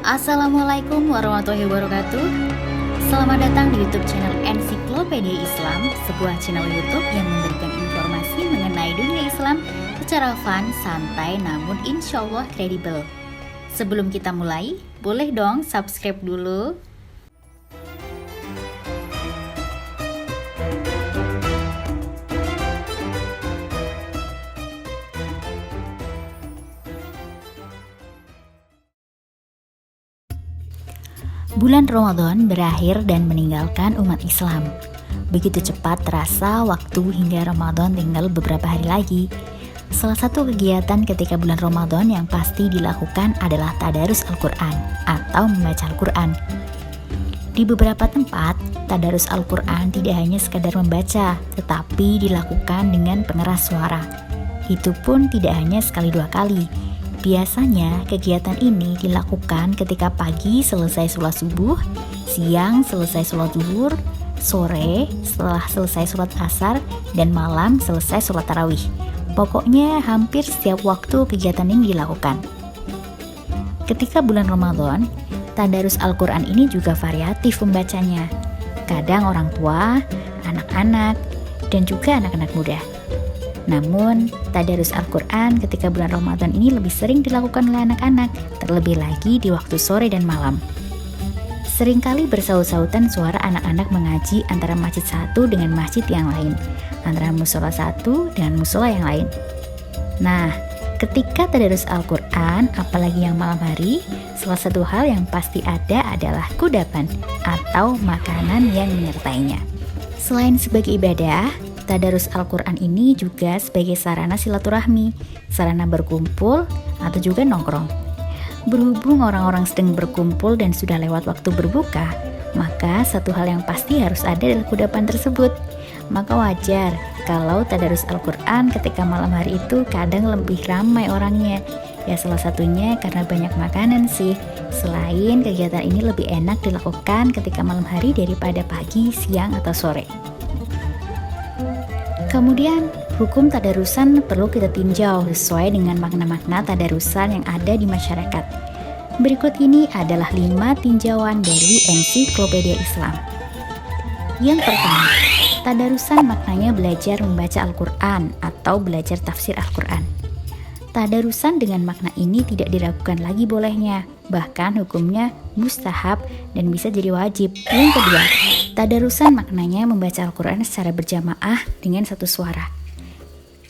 Assalamualaikum warahmatullahi wabarakatuh. Selamat datang di YouTube channel Ensiklopedia Islam, sebuah channel YouTube yang memberikan informasi mengenai dunia Islam secara fun, santai, namun insya Allah kredibel. Sebelum kita mulai, boleh dong subscribe dulu. Bulan Ramadan berakhir dan meninggalkan umat Islam. Begitu cepat terasa waktu hingga Ramadan tinggal beberapa hari lagi. Salah satu kegiatan ketika bulan Ramadan yang pasti dilakukan adalah tadarus Al-Quran atau membaca Al-Quran. Di beberapa tempat, tadarus Al-Quran tidak hanya sekadar membaca, tetapi dilakukan dengan pengeras suara. Itu pun tidak hanya sekali dua kali. Biasanya kegiatan ini dilakukan ketika pagi selesai sholat subuh, siang selesai sholat zuhur, sore setelah selesai sholat asar, dan malam selesai sholat tarawih. Pokoknya hampir setiap waktu kegiatan ini dilakukan. Ketika bulan Ramadan, tadarus Al-Quran ini juga variatif pembacanya. Kadang orang tua, anak-anak, dan juga anak-anak muda. Namun, tadarus Al-Quran ketika bulan Ramadan ini lebih sering dilakukan oleh anak-anak, terlebih lagi di waktu sore dan malam. Seringkali bersaut-sautan suara anak-anak mengaji antara masjid satu dengan masjid yang lain, antara musola satu dengan musola yang lain. Nah, ketika tadarus Al-Quran, apalagi yang malam hari, salah satu hal yang pasti ada adalah kudapan atau makanan yang menyertainya. Selain sebagai ibadah, tadarus Al-Quran ini juga sebagai sarana silaturahmi, sarana berkumpul, atau juga nongkrong. Berhubung orang-orang sedang berkumpul dan sudah lewat waktu berbuka, maka satu hal yang pasti harus ada dalam kudapan tersebut. Maka wajar kalau tadarus Al-Quran ketika malam hari itu kadang lebih ramai orangnya. Ya salah satunya karena banyak makanan sih. Selain kegiatan ini lebih enak dilakukan ketika malam hari daripada pagi, siang, atau sore. Kemudian, hukum tadarusan perlu kita tinjau sesuai dengan makna-makna tadarusan yang ada di masyarakat. Berikut ini adalah 5 tinjauan dari Ensiklopedia Islam. Yang pertama, tadarusan maknanya belajar membaca Al-Quran atau belajar tafsir Al-Quran. Tadarusan dengan makna ini tidak diragukan lagi bolehnya, bahkan hukumnya mustahab dan bisa jadi wajib. Yang kedua, tadarusan maknanya membaca Al-Quran secara berjamaah dengan satu suara,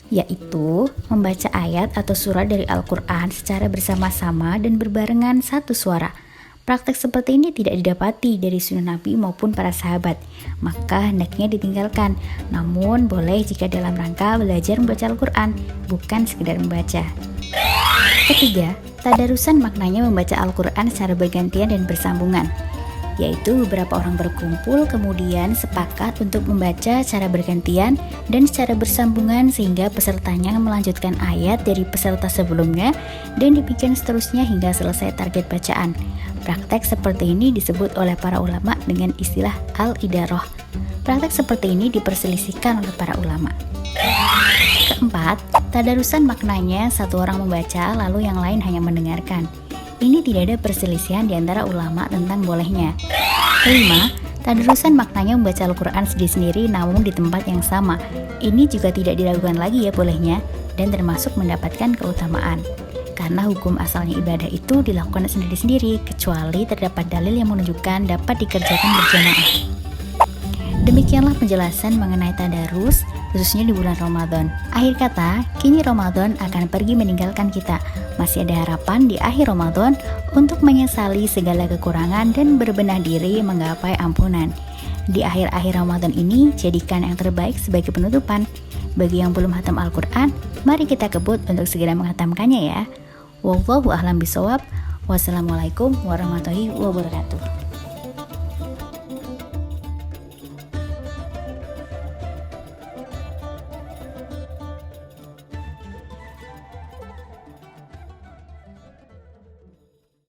yaitu membaca ayat atau surah dari Al-Quran secara bersama-sama dan berbarengan satu suara. Praktek seperti ini tidak didapati dari sunnah Nabi maupun para sahabat, maka hendaknya ditinggalkan. Namun boleh jika dalam rangka belajar membaca Al-Quran, bukan sekedar membaca. Ketiga, tadarusan maknanya membaca Al-Quran secara bergantian dan bersambungan, yaitu beberapa orang berkumpul kemudian sepakat untuk membaca secara bergantian dan secara bersambungan sehingga pesertanya melanjutkan ayat dari peserta sebelumnya dan demikian seterusnya hingga selesai target bacaan. Praktek seperti ini disebut oleh para ulama dengan istilah al-idarah. Praktek seperti ini diperselisihkan oleh para ulama. Keempat, tadarusan maknanya satu orang membaca lalu yang lain hanya mendengarkan. Ini tidak ada perselisihan di antara ulama tentang bolehnya. Kelima, tadarusan maknanya membaca Al-Quran sendiri-sendiri namun di tempat yang sama. Ini juga tidak diragukan lagi ya bolehnya dan termasuk mendapatkan keutamaan. Karena hukum asalnya ibadah itu dilakukan sendiri-sendiri kecuali terdapat dalil yang menunjukkan dapat dikerjakan berjamaah. Demikianlah penjelasan mengenai tadarus khususnya di bulan Ramadan. Akhir kata, kini Ramadan akan pergi meninggalkan kita. Masih ada harapan di akhir Ramadan untuk menyesali segala kekurangan dan berbenah diri menggapai ampunan. Di akhir-akhir Ramadan ini, jadikan yang terbaik sebagai penutupan. Bagi yang belum hatam Al-Quran, mari kita kebut untuk segera menghatamkannya ya. Wallahu a'lam bishawab. Wassalamualaikum warahmatullahi wabarakatuh.